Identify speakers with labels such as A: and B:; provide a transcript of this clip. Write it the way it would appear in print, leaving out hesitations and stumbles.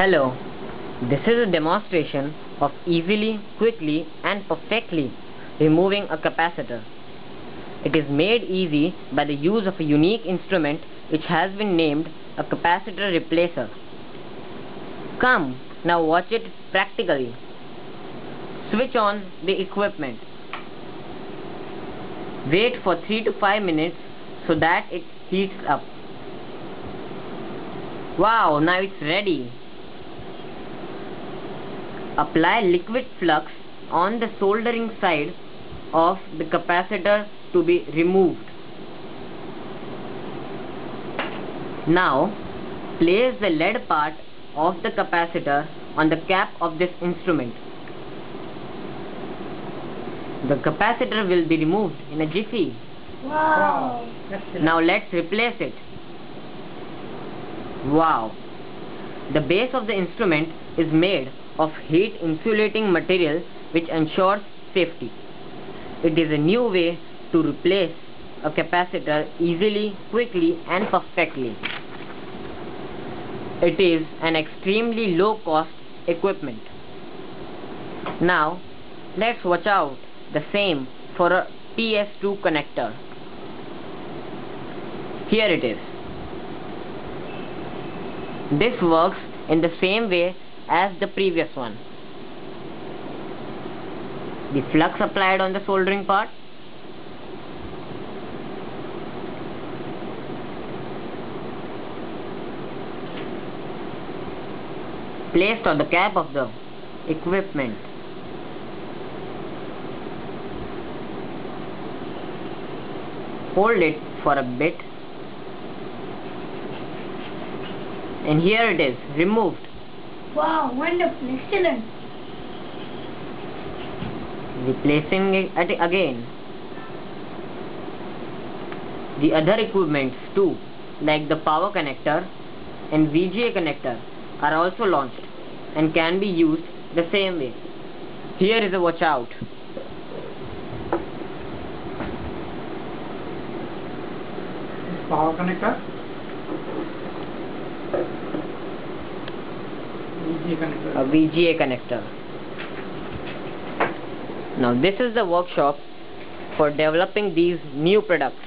A: Hello, this is a demonstration of easily, quickly and perfectly removing a capacitor. It is made easy by the use of a unique instrument which has been named a capacitor replacer. Come, now watch it practically. Switch on the equipment. Wait for 3 to 5 minutes so that it heats up. Wow, now it's ready. Apply liquid flux on the soldering side of the capacitor to be removed. Now, place the lead part of the capacitor on the cap of this instrument. The capacitor will be removed in a jiffy.
B: Wow!
A: Now let's replace it. Wow! The base of the instrument is made of heat insulating material which ensures safety. It is a new way to replace a capacitor easily, quickly and perfectly. It is an extremely low cost equipment. Now let's watch out the same for a PS2 connector. Here it is. This works in the same way as the previous one. The flux applied on the soldering part, placed on the cap of the equipment. Hold it for a bit, and here it is, removed.
B: Wow, wonderful, excellent.
A: Replacing it again. The other equipments too, like the power connector and VGA connector, are also launched and can be used the same way. Here is a watch out.
C: Power connector, VGA connector.
A: A VGA connector. Now this is the workshop for developing these new products.